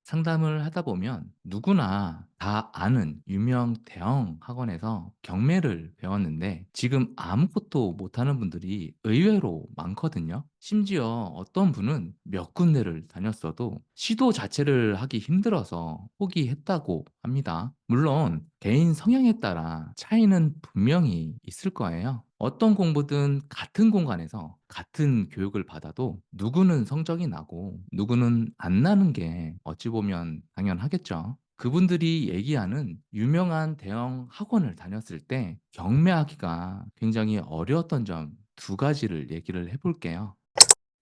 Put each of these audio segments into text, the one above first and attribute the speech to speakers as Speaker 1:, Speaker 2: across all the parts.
Speaker 1: 상담을 하다 보면 누구나 다 아는 유명 대형 학원에서 경매를 배웠는데 지금 아무것도 못하는 분들이 의외로 많거든요. 심지어 어떤 분은 몇 군데를 다녔어도 시도 자체를 하기 힘들어서 포기했다고 합니다. 물론 개인 성향에 따라 차이는 분명히 있을 거예요. 어떤 공부든 같은 공간에서 같은 교육을 받아도 누구는 성적이 나고 누구는 안 나는 게 어찌 보면 당연하겠죠. 그분들이 얘기하는 유명한 대형 학원을 다녔을 때 경매하기가 굉장히 어려웠던 점 두 가지를 얘기를 해볼게요.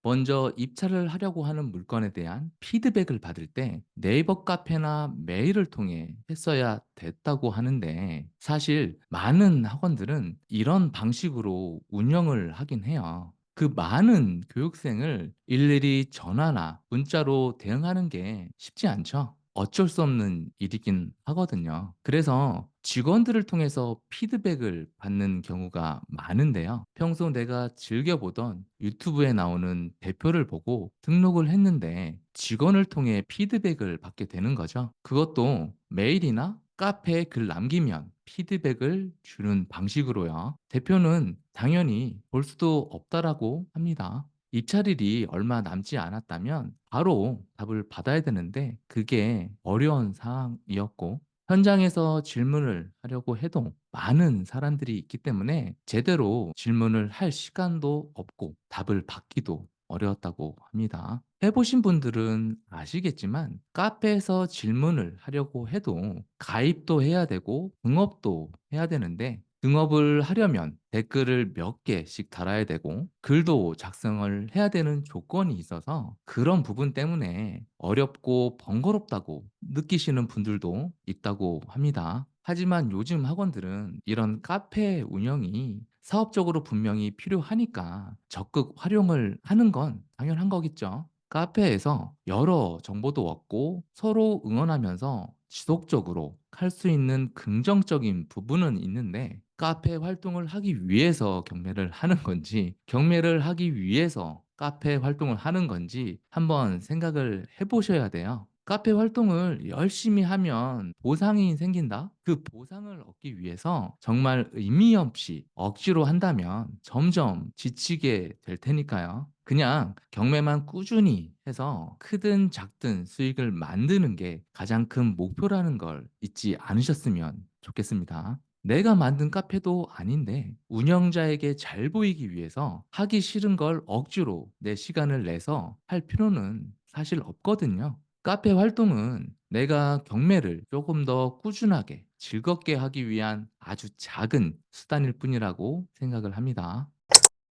Speaker 1: 먼저 입찰을 하려고 하는 물건에 대한 피드백을 받을 때 네이버 카페나 메일을 통해 했어야 됐다고 하는데 사실 많은 학원들은 이런 방식으로 운영을 하긴 해요. 그 많은 교육생을 일일이 전화나 문자로 대응하는 게 쉽지 않죠. 어쩔 수 없는 일이긴 하거든요. 그래서 직원들을 통해서 피드백을 받는 경우가 많은데요. 평소 내가 즐겨보던 유튜브에 나오는 대표를 보고 등록을 했는데 직원을 통해 피드백을 받게 되는 거죠. 그것도 메일이나 카페에 글 남기면 피드백을 주는 방식으로요. 대표는 당연히 볼 수도 없다라고 합니다. 입찰일이 얼마 남지 않았다면 바로 답을 받아야 되는데 그게 어려운 상황이었고 현장에서 질문을 하려고 해도 많은 사람들이 있기 때문에 제대로 질문을 할 시간도 없고 답을 받기도 어려웠다고 합니다. 해보신 분들은 아시겠지만 카페에서 질문을 하려고 해도 가입도 해야 되고 등업도 해야 되는데 등업을 하려면 댓글을 몇 개씩 달아야 되고 글도 작성을 해야 되는 조건이 있어서 그런 부분 때문에 어렵고 번거롭다고 느끼시는 분들도 있다고 합니다. 하지만 요즘 학원들은 이런 카페 운영이 사업적으로 분명히 필요하니까 적극 활용을 하는 건 당연한 거겠죠. 카페에서 여러 정보도 얻고 서로 응원하면서 지속적으로 할 수 있는 긍정적인 부분은 있는데 카페 활동을 하기 위해서 경매를 하는 건지 경매를 하기 위해서 카페 활동을 하는 건지 한번 생각을 해보셔야 돼요. 카페 활동을 열심히 하면 보상이 생긴다? 그 보상을 얻기 위해서 정말 의미 없이 억지로 한다면 점점 지치게 될 테니까요. 그냥 경매만 꾸준히 해서 크든 작든 수익을 만드는 게 가장 큰 목표라는 걸 잊지 않으셨으면 좋겠습니다. 내가 만든 카페도 아닌데 운영자에게 잘 보이기 위해서 하기 싫은 걸 억지로 내 시간을 내서 할 필요는 사실 없거든요. 카페 활동은 내가 경매를 조금 더 꾸준하게 즐겁게 하기 위한 아주 작은 수단일 뿐이라고 생각을 합니다.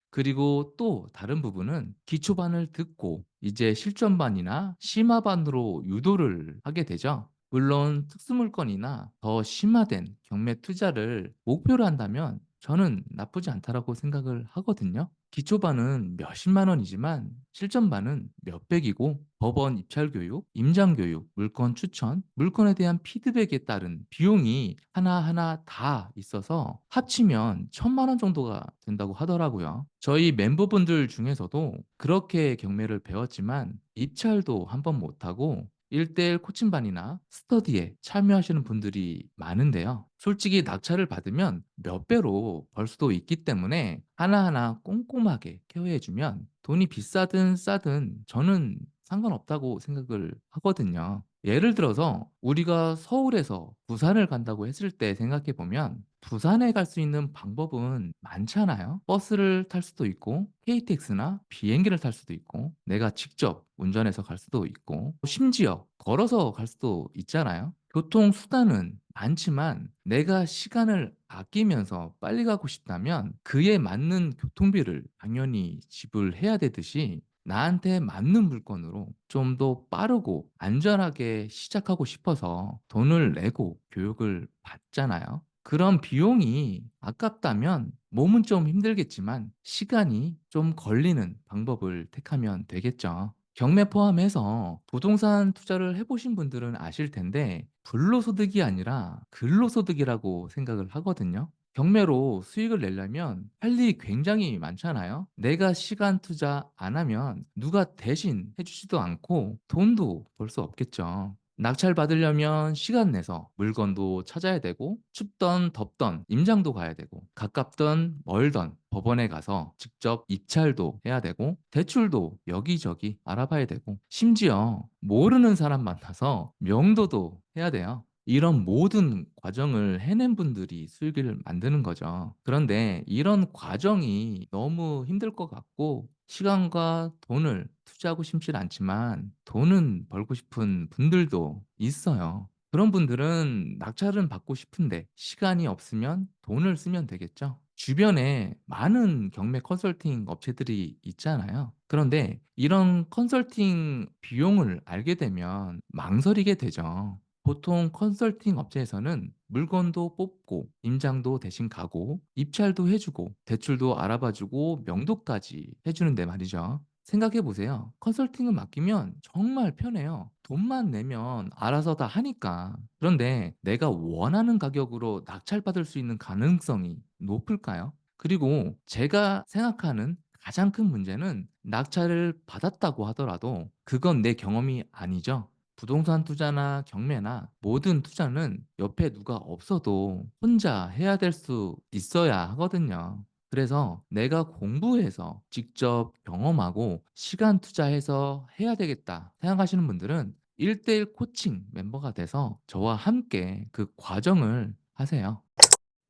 Speaker 1: 그리고 또 다른 부분은 기초반을 듣고 이제 실전반이나 심화반으로 유도를 하게 되죠. 물론 특수물건이나 더 심화된 경매 투자를 목표로 한다면 저는 나쁘지 않다라고 생각을 하거든요. 기초반은 몇십만 원이지만 실전반은 몇백이고 법원 입찰 교육, 임장 교육, 물건 추천, 물건에 대한 피드백에 따른 비용이 하나하나 다 있어서 합치면 1,000만 원 정도가 된다고 하더라고요. 저희 멤버분들 중에서도 그렇게 경매를 배웠지만 입찰도 한 번 못하고 1대1 코칭반이나 스터디에 참여하시는 분들이 많은데요. 솔직히 낙찰을 받으면 몇 배로 벌 수도 있기 때문에 하나하나 꼼꼼하게 케어해주면 돈이 비싸든 싸든 저는 상관없다고 생각을 하거든요. 예를 들어서 우리가 서울에서 부산을 간다고 했을 때 생각해 보면 부산에 갈 수 있는 방법은 많잖아요. 버스를 탈 수도 있고 KTX나 비행기를 탈 수도 있고 내가 직접 운전해서 갈 수도 있고 심지어 걸어서 갈 수도 있잖아요. 교통수단은 많지만 내가 시간을 아끼면서 빨리 가고 싶다면 그에 맞는 교통비를 당연히 지불해야 되듯이 나한테 맞는 물건으로 좀 더 빠르고 안전하게 시작하고 싶어서 돈을 내고 교육을 받잖아요. 그런 비용이 아깝다면 몸은 좀 힘들겠지만 시간이 좀 걸리는 방법을 택하면 되겠죠. 경매 포함해서 부동산 투자를 해보신 분들은 아실 텐데 불로소득이 아니라 근로소득이라고 생각을 하거든요. 경매로 수익을 내려면 할 일이 굉장히 많잖아요. 내가 시간 투자 안 하면 누가 대신 해주지도 않고 돈도 벌 수 없겠죠. 낙찰 받으려면 시간 내서 물건도 찾아야 되고 춥던 덥던 임장도 가야 되고 가깝던 멀던 법원에 가서 직접 입찰도 해야 되고 대출도 여기저기 알아봐야 되고 심지어 모르는 사람 만나서 명도도 해야 돼요. 이런 모든 과정을 해낸 분들이 수익을 만드는 거죠. 그런데 이런 과정이 너무 힘들 것 같고 시간과 돈을 투자하고 싶진 않지만 돈은 벌고 싶은 분들도 있어요. 그런 분들은 낙찰은 받고 싶은데 시간이 없으면 돈을 쓰면 되겠죠. 주변에 많은 경매 컨설팅 업체들이 있잖아요. 그런데 이런 컨설팅 비용을 알게 되면 망설이게 되죠. 보통 컨설팅 업체에서는 물건도 뽑고 임장도 대신 가고 입찰도 해주고 대출도 알아봐주고 명도까지 해주는데 말이죠. 생각해 보세요. 컨설팅을 맡기면 정말 편해요. 돈만 내면 알아서 다 하니까. 그런데 내가 원하는 가격으로 낙찰받을 수 있는 가능성이 높을까요? 그리고 제가 생각하는 가장 큰 문제는 낙찰을 받았다고 하더라도 그건 내 경험이 아니죠. 부동산 투자나 경매나 모든 투자는 옆에 누가 없어도 혼자 해야 될 수 있어야 하거든요. 그래서 내가 공부해서 직접 경험하고 시간 투자해서 해야 되겠다 생각하시는 분들은 1대1 코칭 멤버가 돼서 저와 함께 그 과정을 하세요.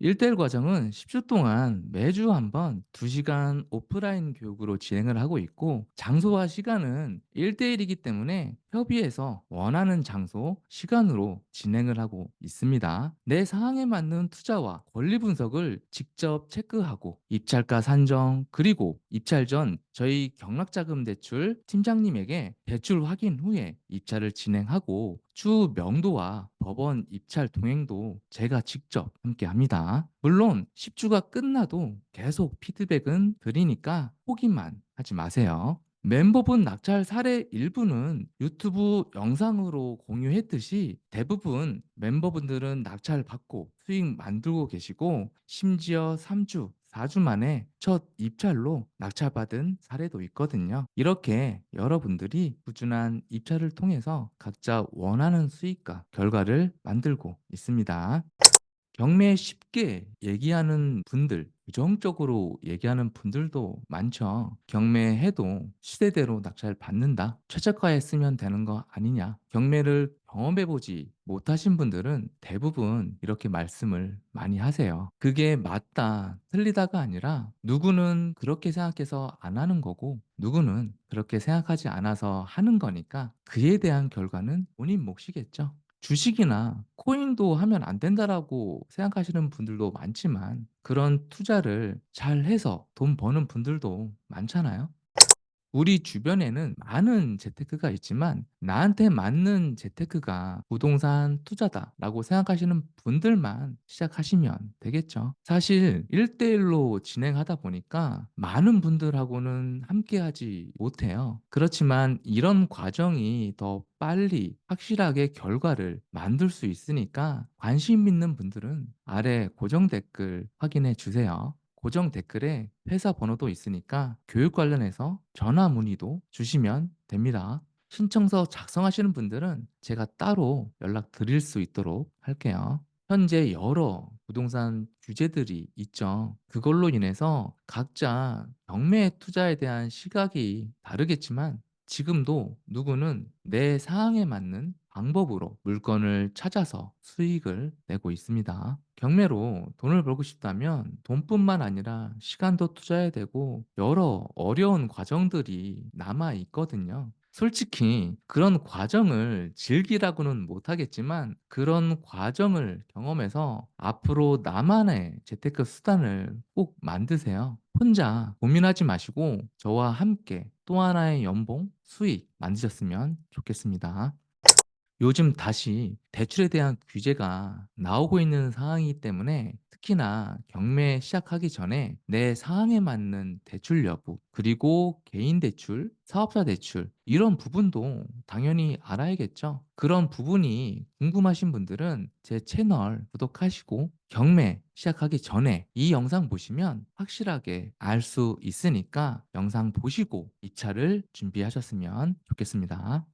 Speaker 1: 1대1 과정은 10주 동안 매주 한번 2시간 오프라인 교육으로 진행을 하고 있고 장소와 시간은 1대1이기 때문에 협의해서 원하는 장소, 시간으로 진행을 하고 있습니다. 내 상황에 맞는 투자와 권리 분석을 직접 체크하고 입찰가 산정 그리고 입찰 전 저희 경락자금 대출 팀장님에게 대출 확인 후에 입찰을 진행하고 추후 명도와 법원 입찰 동행도 제가 직접 함께 합니다. 물론 10주가 끝나도 계속 피드백은 드리니까 포기만 하지 마세요. 멤버분 낙찰 사례 일부는 유튜브 영상으로 공유했듯이 대부분 멤버분들은 낙찰 받고 수익 만들고 계시고 심지어 3주, 4주 만에 첫 입찰로 낙찰받은 사례도 있거든요. 이렇게 여러분들이 꾸준한 입찰을 통해서 각자 원하는 수익과 결과를 만들고 있습니다. 경매 쉽게 얘기하는 분들, 부정적으로 얘기하는 분들도 많죠. 경매해도 시대대로 낙찰 받는다. 최저가에 쓰면 되는 거 아니냐. 경매를 경험해보지 못하신 분들은 대부분 이렇게 말씀을 많이 하세요. 그게 맞다, 틀리다가 아니라 누구는 그렇게 생각해서 안 하는 거고 누구는 그렇게 생각하지 않아서 하는 거니까 그에 대한 결과는 본인 몫이겠죠. 주식이나 코인도 하면 안 된다라고 생각하시는 분들도 많지만 그런 투자를 잘 해서 돈 버는 분들도 많잖아요. 우리 주변에는 많은 재테크가 있지만 나한테 맞는 재테크가 부동산 투자다라고 생각하시는 분들만 시작하시면 되겠죠. 사실 1대1로 진행하다 보니까 많은 분들하고는 함께하지 못해요. 그렇지만 이런 과정이 더 빨리 확실하게 결과를 만들 수 있으니까 관심 있는 분들은 아래 고정 댓글 확인해 주세요. 고정 댓글에 회사 번호도 있으니까 교육 관련해서 전화 문의도 주시면 됩니다. 신청서 작성하시는 분들은 제가 따로 연락 드릴 수 있도록 할게요. 현재 여러 부동산 규제들이 있죠. 그걸로 인해서 각자 경매 투자에 대한 시각이 다르겠지만 지금도 누구는 내 상황에 맞는 방법으로 물건을 찾아서 수익을 내고 있습니다. 경매로 돈을 벌고 싶다면 돈뿐만 아니라 시간도 투자해야 되고 여러 어려운 과정들이 남아 있거든요. 솔직히 그런 과정을 즐기라고는 못하겠지만 그런 과정을 경험해서 앞으로 나만의 재테크 수단을 꼭 만드세요. 혼자 고민하지 마시고 저와 함께 또 하나의 연봉, 수익 만드셨으면 좋겠습니다. 요즘 다시 대출에 대한 규제가 나오고 있는 상황이기 때문에 특히나 경매 시작하기 전에 내 상황에 맞는 대출 여부, 그리고 개인 대출, 사업자 대출, 이런 부분도 당연히 알아야겠죠. 그런 부분이 궁금하신 분들은 제 채널 구독하시고 경매 시작하기 전에 이 영상 보시면 확실하게 알 수 있으니까 영상 보시고 입찰을 준비하셨으면 좋겠습니다.